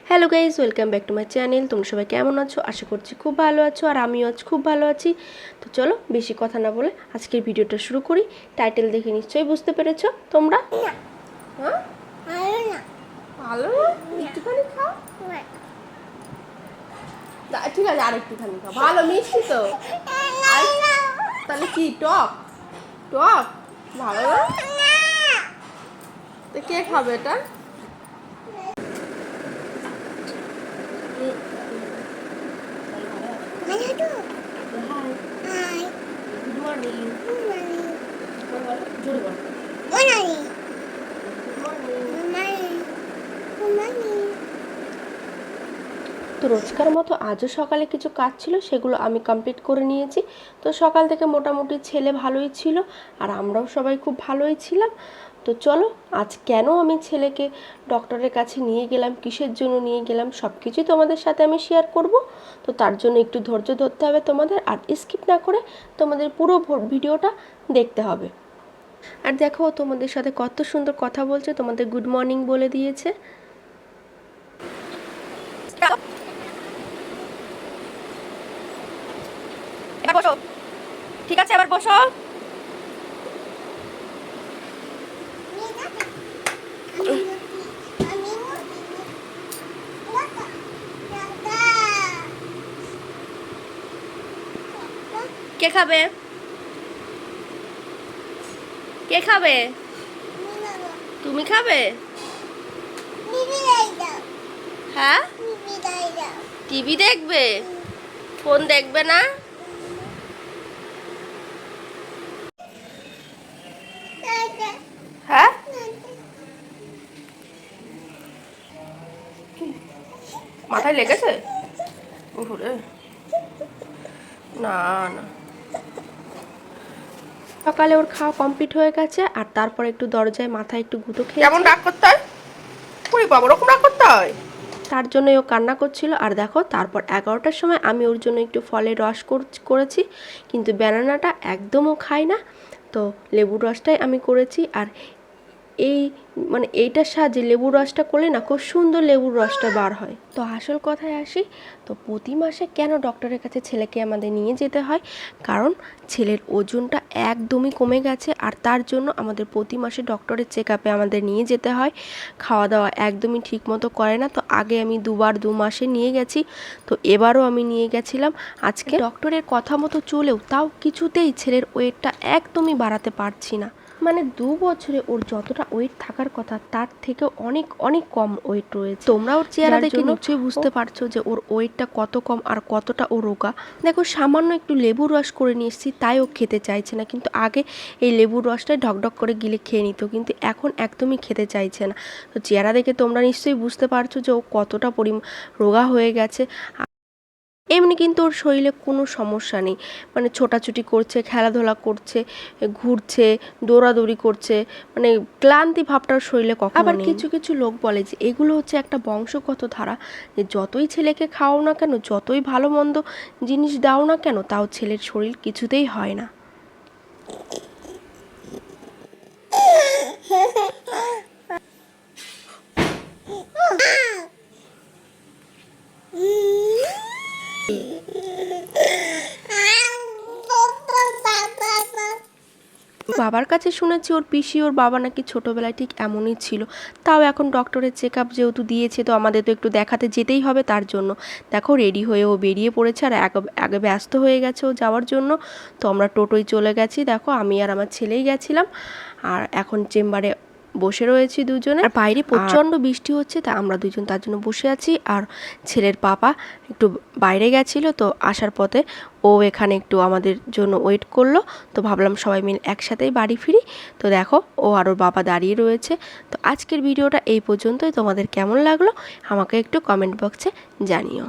Hello guys, welcome back to my channel. তোমরা সবাই কেমন আছো? আশা করছি খুব ভালো আছো, আর আমিও আজ খুব ভালো আছি। তো চলো বেশি কথা না বলে আজকের ভিডিওটা শুরু করি। টাইটেল দেখে নিশ্চয়ই বুঝতে পেরেছো তোমরা। হ্যাঁ, ভালো একটুখানি খাও, ঠিক আছে, আর একটুখানি খাও। ভালো মিষ্টি তো, তাহলে কি টক টক ভালো না? তো কে খাবে এটা? তো রোজকার মতো আজও সকালে কিছু কাজ ছিল, সেগুলো আমি কমপ্লিট করে নিয়েছি। তো সকাল থেকে মোটামুটি ছেলে ভালোই ছিল, আর আমরাও সবাই খুব ভালোই ছিলাম। তো চলো আজ কেন আমি ছেলেকে ডক্টরের কাছে নিয়ে গেলাম, কিসের জন্য নিয়ে গেলাম, সব কিছুই তোমাদের সাথে আমি শেয়ার করব। তো তার জন্য একটু ধৈর্য ধরতে হবে তোমাদের, আর স্কিপ না করে তোমাদের পুরো ভিডিওটা দেখতে হবে। আর দেখো তোমাদের সাথে কত সুন্দর কথা বলছে, তোমাদের গুড মর্নিং বলে দিয়েছে। এবার বসো, ঠিক আছে, এবার বসো। কে খাবে? কে খাবে? তুমি খাবে? হ্যাঁ, টিভি দেখবে, ফোন দেখবে না? হ্যাঁ, মাথায় লেগেছে? না না, সকালে ওর খাওয়া কমপ্লিট হয়ে গেছে, আর তারপর একটু দরজায় মাথায় একটু গুঁতো খেয়ে কেমন রাগ করতে হয়? ওরে বাবা, ওরকম রাগ করতে হয়? তার জন্যই ও কান্না করছিল। আর দেখো তারপর 11টার সময় আমি ওর জন্য একটু ফলের রস করেছি, কিন্তু ব্যানানাটা একদমও খাই না, তো লেবুর রসটাই আমি করেছি। আর এই এইটার সাহায্যে লেবুর রসটা করলে না খুব সুন্দর লেবুর রসটা বার হয়। তো আসল কথায় আসি, তো প্রতি মাসে কেন ডক্টরের কাছে ছেলেকে আমাদের নিয়ে যেতে হয়, কারণ ছেলের ওজনটা একদমই কমে গেছে, আর তার জন্য আমাদের প্রতি মাসে ডক্টরের চেক আপে আমাদের নিয়ে যেতে হয়। খাওয়া দাওয়া একদমই ঠিক মতো করে না, তো আগে আমি 2 মাসে নিয়ে গেছি, তো এবারও আমি নিয়ে গেছিলাম। আজকে ডক্টরের কথা মতো চলেও তাও কিছুতেই ছেলের ওয়েটটা একদমই বাড়াতে পারছি না। 2 বছরে ওর যতটা ওয়েট থাকার কথা তার থেকে অনেক অনেক কম ওয়েট রয়েছে। তোমরা ওর চেহারা দেখে নিশ্চয়ই বুঝতে পারছো যে ওর ওয়েটটা কত কম আর কতটা ও রোগা। দেখো সামান্য একটু লেবুর রস করে নিয়ে এসেছি, তাই ও খেতে চাইছে না, কিন্তু আগে এই লেবুর রসটাই ঢকঢক করে গিলে খেয়ে নিত, কিন্তু এখন একদমই খেতে চাইছে না। তো চেহারা দেখে তোমরা নিশ্চয়ই বুঝতে পারছো যে ও কতটা রোগা হয়ে গেছে। এমনি কিন্তু ওর শরীরে কোনো সমস্যা নেই, ছোটাছুটি করছে, খেলাধুলা করছে, ঘুরছে, দৌড়াদৌড়ি করছে, ক্লান্তি ভাবটা ওর শরীরে কখনো নেই। আবার কিছু কিছু লোক বলে যে এগুলো হচ্ছে একটা বংশগত ধারা, যে যতই ছেলেকে খাওয়াও না কেন, যতই ভালো মন্দ জিনিস দাও না কেন, তাও ছেলের শরীর কিছুতেই হয় না। বাবার কাছে শুনেছি ওর পিসি ওর বাবা নাকি ছোটোবেলায় ঠিক এমনই ছিল। তাও এখন ডক্টরের চেক আপ যেহেতু দিয়েছে, তো আমাদের তো একটু দেখাতে যেতেই হবে। তার জন্য দেখো রেডি হয়ে ও বেরিয়ে পড়েছে, আর আগে ব্যস্ত হয়ে গেছে ও যাওয়ার জন্য। তো আমরা টোটোয় চলে গেছি, দেখো আমি আর আমার ছেলেই গেছিলাম, আর এখন চেম্বারে বসে রয়েছি দুজনে। আর বাইরে প্রচণ্ড বৃষ্টি হচ্ছে, তা আমরা দুজন তার জন্য বসে আছি। আর ছেলের পাপা একটু বাইরে গেছিলো, তো আসার পথে ও এখানে একটু আমাদের জন্য ওয়েট করলো। তো ভাবলাম সবাই মিলে একসাথেই বাড়ি ফিরি। তো দেখো ও আর ওর বাবা দাঁড়িয়ে রয়েছে। তো আজকের ভিডিওটা এই পর্যন্তই। তোমাদের কেমন লাগলো আমাকে একটু কমেন্ট বক্সে জানিও।